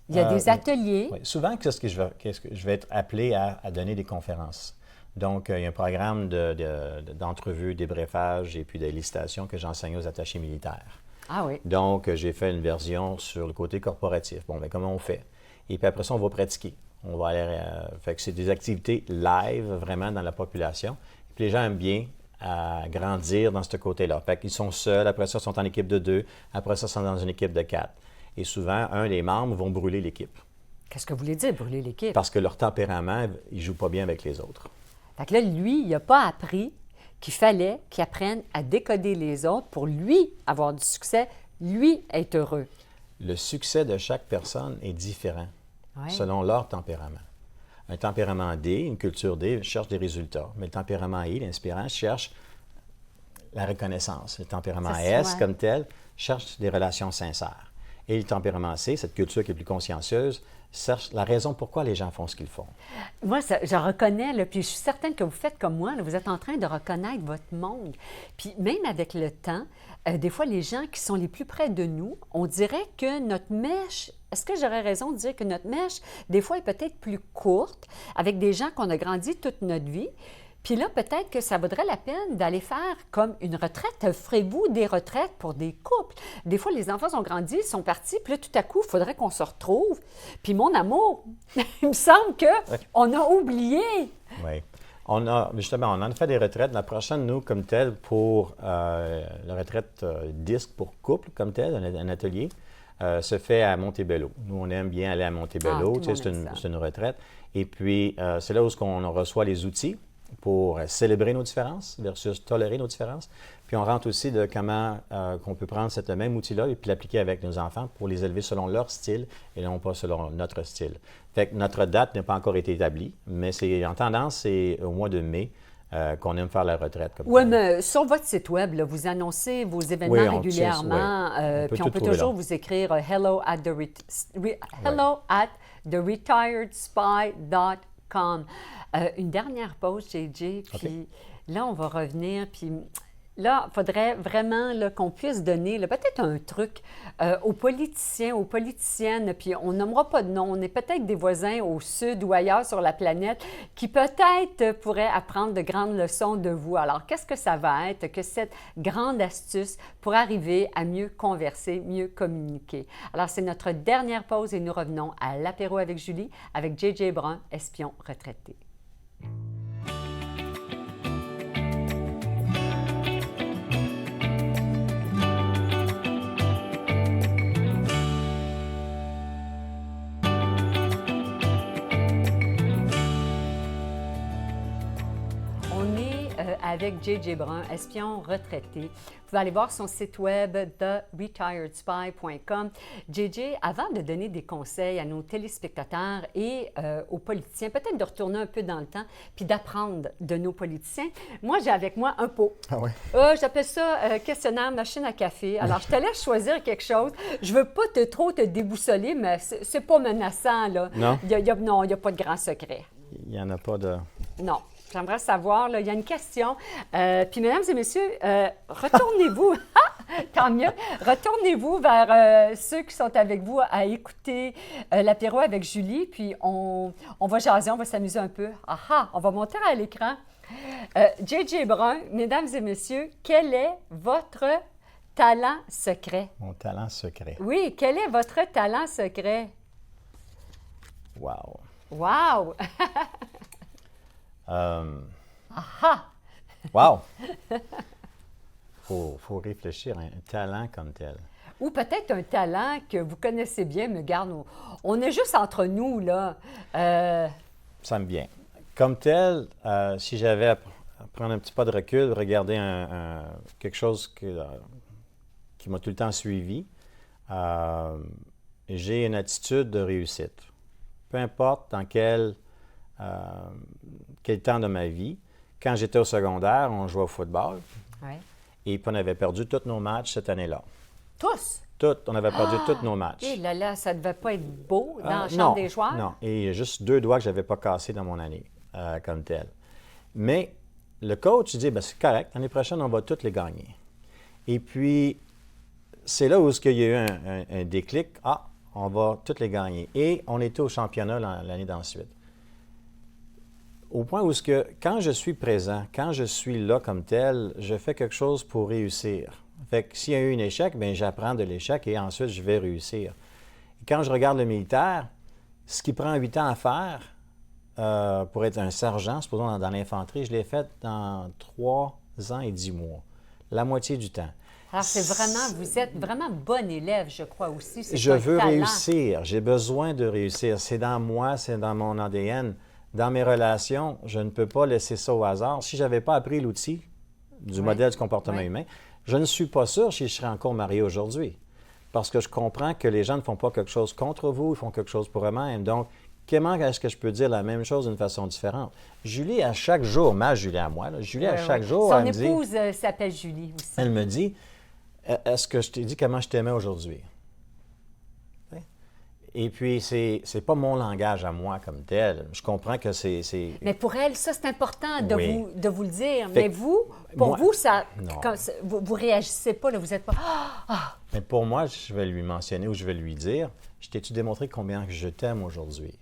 il y a des ateliers. Oui. Souvent, qu'est-ce que je vais être appelé à donner des conférences. Donc, il y a un programme d'entrevue, débriefage et puis d'élicitation que j'enseigne aux attachés militaires. Ah oui. Donc, j'ai fait une version sur le côté corporatif. Bon, bien, comment on fait? Et puis après ça, on va pratiquer. On va aller... fait que c'est des activités live, vraiment, dans la population. Et puis les gens aiment bien grandir dans ce côté-là. Fait qu'ils sont seuls, après ça, ils sont en équipe de 2, après ça, ils sont dans une équipe de 4. Et souvent, un des membres vont brûler l'équipe. Qu'est-ce que vous voulez dire, brûler l'équipe? Parce que leur tempérament, ils ne jouent pas bien avec les autres. Fait que là, lui, il n'a pas appris qu'il fallait qu'il apprenne à décoder les autres pour lui avoir du succès, lui être heureux. Le succès de chaque personne est différent Ouais. selon leur tempérament. Un tempérament D, une culture D, cherche des résultats. Mais le tempérament I, l'inspirant, cherche la reconnaissance. Le tempérament C'est S, ça, ouais. comme tel, cherche des relations sincères. Et le tempérament C, cette culture qui est plus consciencieuse, cherche la raison pourquoi les gens font ce qu'ils font. Moi, je reconnais, là, puis je suis certaine que vous faites comme moi, là, vous êtes en train de reconnaître votre monde. Puis même avec le temps, des fois, les gens qui sont les plus près de nous, on dirait que notre mèche, est-ce que j'aurais raison de dire que notre mèche, des fois, est peut-être plus courte avec des gens qu'on a grandi toute notre vie? Puis là, peut-être que ça vaudrait la peine d'aller faire comme une retraite. Ferez-vous des retraites pour des couples? Des fois, les enfants sont grandis, sont partis, puis là, tout à coup, il faudrait qu'on se retrouve. Puis mon amour, il me semble qu'on a oublié. Oui. On en a fait des retraites. La prochaine, nous, comme tel, pour la retraite disque pour couple, comme tel, un atelier, se fait à Montebello. Nous, on aime bien aller à Montebello. tout le Tu sais, monde aime ça. c'est une retraite. Et puis, c'est là où on reçoit les outils pour célébrer nos différences versus tolérer nos différences. Puis on rentre aussi de comment qu'on peut prendre ce même outil-là et puis l'appliquer avec nos enfants pour les élever selon leur style et non pas selon notre style. Fait que notre date n'a pas encore été établie, mais c'est en tendance, c'est au mois de mai qu'on aime faire la retraite. Oui, mais sur votre site web, là, vous annoncez vos événements Oui, régulièrement. Puis on peut trouver toujours là. vous écrire hello at theretirespy.com. Une dernière pause, JJ, puis là, on va revenir, puis là, il faudrait vraiment là, qu'on puisse donner là, peut-être un truc aux politiciens, aux politiciennes, puis on nommera pas de nom, on est peut-être des voisins au sud ou ailleurs sur la planète qui peut-être pourraient apprendre de grandes leçons de vous. Alors, qu'est-ce que ça va être que cette grande astuce pour arriver à mieux converser, mieux communiquer? Alors, c'est notre dernière pause et nous revenons à l'apéro avec Julie, avec JJ Brun, espion retraité. On est avec JJ Brun, espion retraité. Vous pouvez aller voir son site web theretirespy.com. JJ, avant de donner des conseils à nos téléspectateurs et aux politiciens, peut-être de retourner un peu dans le temps puis d'apprendre de nos politiciens, moi, j'ai avec moi un pot. Ah oui? J'appelle ça questionnaire machine à café. Alors, je te laisse choisir quelque chose. Je veux pas trop te déboussoler, mais c'est pas menaçant, là. Non? Non, il n'y a pas de grand secret. Il n'y en a pas de... Non. J'aimerais savoir, là, il y a une question. Puis, mesdames et messieurs, retournez-vous, tant mieux, retournez-vous vers ceux qui sont avec vous à écouter l'apéro avec Julie, puis on va jaser, on va s'amuser un peu. On va monter à l'écran. JJ Brun, mesdames et messieurs, quel est votre talent secret? Mon talent secret. Oui, quel est votre talent secret? Wow! Wow! Wow! Faut réfléchir à un talent comme tel. Ou peut-être un talent que vous connaissez bien, mais garde, on est juste entre nous, là. Ça me vient. Comme tel, si j'avais à prendre un petit pas de recul, regarder quelque chose qui m'a tout le temps suivi, j'ai une attitude de réussite. Peu importe dans quel temps de ma vie. Quand j'étais au secondaire, on jouait au football. Ouais. Et puis on avait perdu tous nos matchs cette année-là. Tous? On avait perdu tous nos matchs. Et là, ça ne devait pas être beau dans le champ Non, des joueurs? non. Et il y a juste 2 doigts que je n'avais pas cassés dans mon année, comme tel. Mais le coach dit, c'est correct, l'année prochaine, on va toutes les gagner. Et puis, c'est là où il y a eu un déclic. On va toutes les gagner. Et on était au championnat l'année d'ensuite. Au point où quand je suis présent, quand je suis là comme tel, je fais quelque chose pour réussir. Fait que s'il y a eu un échec, j'apprends de l'échec et ensuite je vais réussir. Et quand je regarde le militaire, ce qui prend 8 ans à faire pour être un sergent, supposons dans l'infanterie, je l'ai fait dans 3 ans et 10 mois, la moitié du temps. Alors, c'est vraiment, vous êtes vraiment bon élève, je crois aussi. C'est Je un veux talent. réussir. J'ai besoin de réussir. C'est dans moi, c'est dans mon ADN. Dans mes relations, je ne peux pas laisser ça au hasard. Si je n'avais pas appris l'outil du modèle du comportement humain, je ne suis pas sûr si je serais encore marié aujourd'hui. Parce que je comprends que les gens ne font pas quelque chose contre vous, ils font quelque chose pour eux-mêmes. Donc, comment est-ce que je peux dire la même chose d'une façon différente? Julie, à chaque jour, ma Julie à moi, là, Julie, à chaque jour, Son elle me dit... épouse s'appelle Julie aussi. Elle me dit, est-ce que je t'ai dit comment je t'aimais aujourd'hui? Et puis, c'est pas mon langage à moi comme tel. Je comprends que c'est... Mais pour elle, ça, c'est important de, Oui. de vous le dire. Fait Mais que vous, pour moi- vous, ça, Non. vous réagissez pas, là, vous n'êtes pas... Mais pour moi, je vais lui mentionner ou je vais lui dire, je t'ai-tu démontré combien que je t'aime aujourd'hui?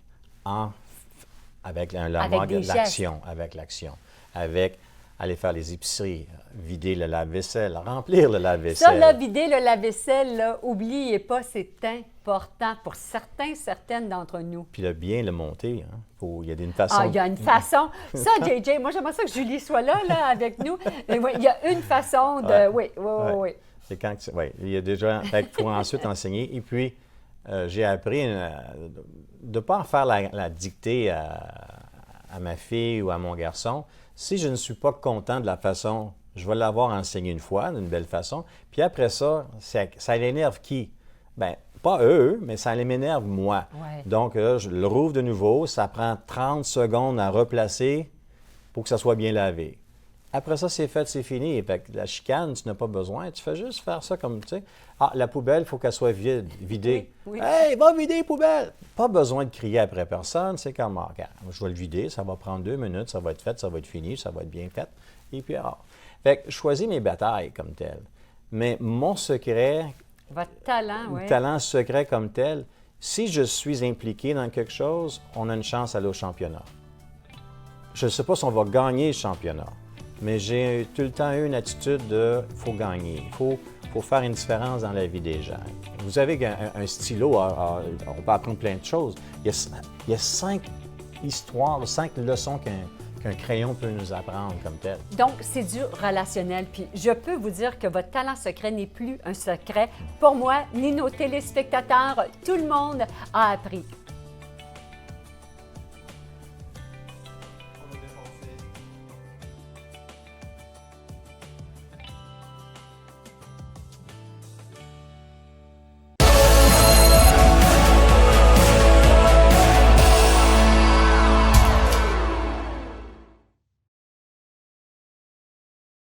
Avec des l'action, avec l'action, avec aller faire les épiceries, vider le lave-vaisselle, remplir le lave-vaisselle. Ça, là, vider le lave-vaisselle, là, oubliez pas, c'est important pour certaines d'entre nous. Puis le bien le monter, hein. Il y a une façon. Ah, il y a une façon. Ça, JJ, moi, j'aimerais ça que Julie soit là, avec nous. Mais oui, il y a une façon de... Ouais. Oui. C'est quand il y a déjà... Il faut ensuite enseigner. Et puis, j'ai appris de ne pas en faire la dictée à ma fille ou à mon garçon. Si je ne suis pas content de la façon, je vais l'avoir enseigné une fois, d'une belle façon. Puis après ça, ça l'énerve qui? Bien, pas eux, mais ça m'énerve moi. Ouais. Donc, je le rouvre de nouveau. Ça prend 30 secondes à replacer pour que ça soit bien lavé. Après ça, c'est fait, c'est fini. Fait que la chicane, tu n'as pas besoin. Tu fais juste faire ça comme, tu sais. Ah, la poubelle, il faut qu'elle soit vidée. Oui. Hey, va vider les poubelles! Pas besoin de crier après personne. C'est comme, ah, regarde, je vais le vider, ça va prendre 2 minutes, ça va être fait, ça va être fini, ça va être bien fait. Et puis, Fait que je choisis mes batailles comme telles. Mais mon secret, Votre talent, oui. talent secret comme tel, si je suis impliqué dans quelque chose, on a une chance d'aller au championnat. Je ne sais pas si on va gagner le championnat, mais j'ai tout le temps eu une attitude de « faut gagner ». Il faut faire une différence dans la vie des gens. Vous avez un stylo, on peut apprendre plein de choses. Il y a 5 histoires, 5 leçons qu'un crayon peut nous apprendre comme tel. Donc, c'est du relationnel. Puis, je peux vous dire que votre talent secret n'est plus un secret pour moi, ni nos téléspectateurs. Tout le monde a appris